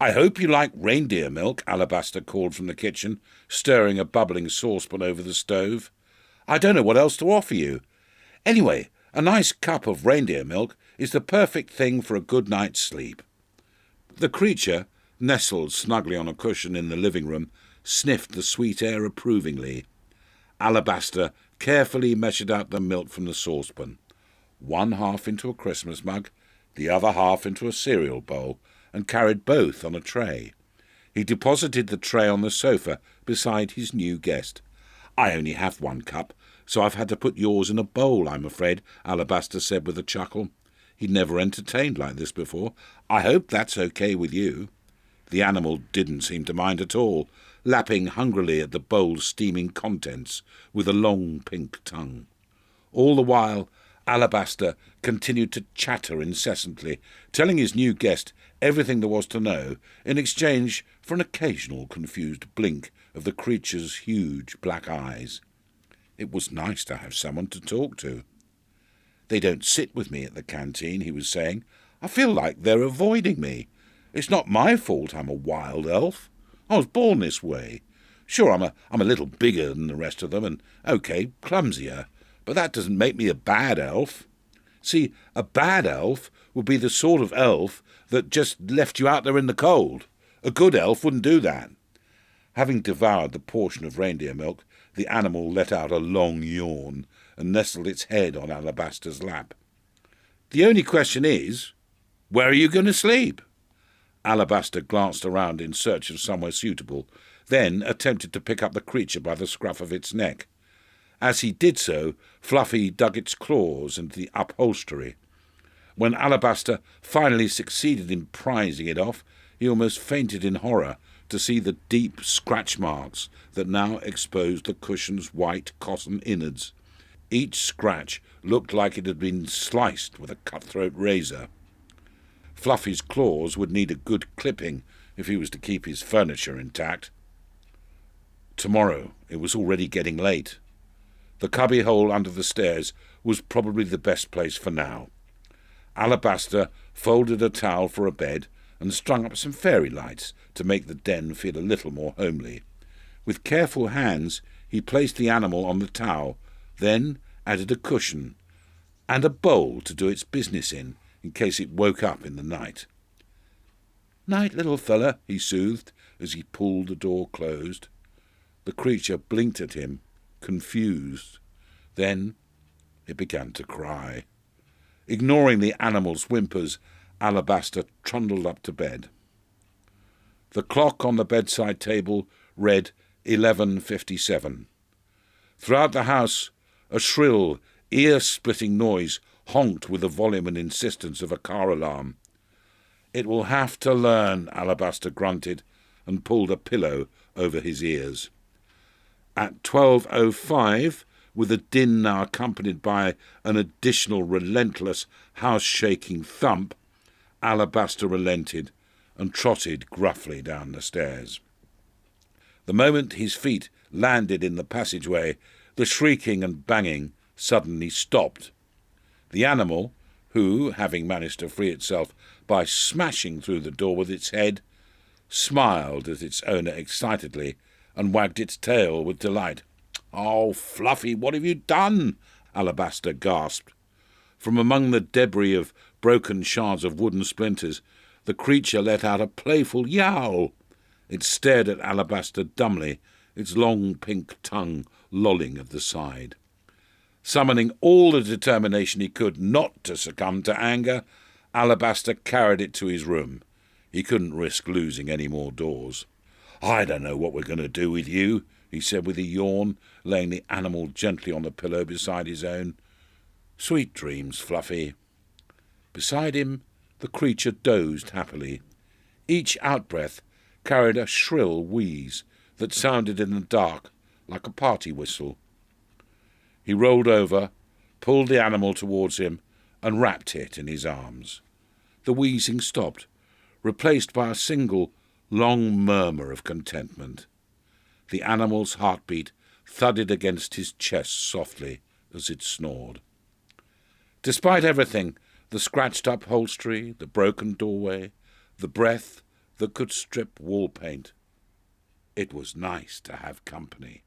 "I hope you like reindeer milk," Alabaster called from the kitchen, stirring a bubbling saucepan over the stove. "I don't know what else to offer you. Anyway, a nice cup of reindeer milk is the perfect thing for a good night's sleep." The creature, nestled snugly on a cushion in the living room, sniffed the sweet air approvingly. Alabaster carefully measured out the milk from the saucepan, one half into a Christmas mug, the other half into a cereal bowl, and carried both on a tray. He deposited the tray on the sofa beside his new guest. "I only have one cup, so I've had to put yours in a bowl, I'm afraid," Alabaster said with a chuckle. He'd never entertained like this before. "I hope that's okay with you." The animal didn't seem to mind at all, lapping hungrily at the bowl's steaming contents with a long pink tongue. All the while, Alabaster continued to chatter incessantly, telling his new guest everything there was to know in exchange for an occasional confused blink of the creature's huge black eyes. It was nice to have someone to talk to. "They don't sit with me at the canteen," he was saying. "I feel like they're avoiding me. It's not my fault I'm a wild elf. I was born this way. Sure, I'm a little bigger than the rest of them, and, okay, clumsier, but that doesn't make me a bad elf. See, a bad elf would be the sort of elf that just left you out there in the cold. A good elf wouldn't do that." Having devoured the portion of reindeer milk, the animal let out a long yawn and nestled its head on Alabaster's lap. "The only question is, where are you going to sleep?" Alabaster glanced around in search of somewhere suitable, then attempted to pick up the creature by the scruff of its neck. As he did so, Fluffy dug its claws into the upholstery. When Alabaster finally succeeded in prizing it off, he almost fainted in horror to see the deep scratch marks that now exposed the cushion's white cotton innards. Each scratch looked like it had been sliced with a cutthroat razor. Fluffy's claws would need a good clipping if he was to keep his furniture intact. Tomorrow. It was already getting late. The cubbyhole under the stairs was probably the best place for now. Alabaster folded a towel for a bed and strung up some fairy lights to make the den feel a little more homely. With careful hands he placed the animal on the towel, then added a cushion and a bowl to do its business in case it woke up in the night. "Night, little fella," he soothed as he pulled the door closed. The creature blinked at him, confused. Then it began to cry. Ignoring the animal's whimpers, Alabaster trundled up to bed. The clock on the bedside table read 11:57. Throughout the house, a shrill, ear-splitting noise honked with the volume and insistence of a car alarm. "It will have to learn," Alabaster grunted, and pulled a pillow over his ears. At 12:05, with a din now accompanied by an additional relentless, house-shaking thump, Alabaster relented and trotted gruffly down the stairs. The moment his feet landed in the passageway, the shrieking and banging suddenly stopped. The animal, who, having managed to free itself by smashing through the door with its head, smiled at its owner excitedly and wagged its tail with delight. "Oh, Fluffy, what have you done?" Alabaster gasped. From among the debris of broken shards of wooden splinters, the creature let out a playful yowl. It stared at Alabaster dumbly, its long pink tongue lolling at the side. Summoning all the determination he could not to succumb to anger, Alabaster carried it to his room. He couldn't risk losing any more doors. "I don't know what we're going to do with you," he said with a yawn, laying the animal gently on the pillow beside his own. "Sweet dreams, Fluffy." Beside him, the creature dozed happily. Each outbreath carried a shrill wheeze that sounded in the dark like a party whistle. He rolled over, pulled the animal towards him, and wrapped it in his arms. The wheezing stopped, replaced by a single, long murmur of contentment. The animal's heartbeat thudded against his chest softly as it snored. Despite everything, the scratched upholstery, the broken doorway, the breath, that could strip wall paint. It was nice to have company.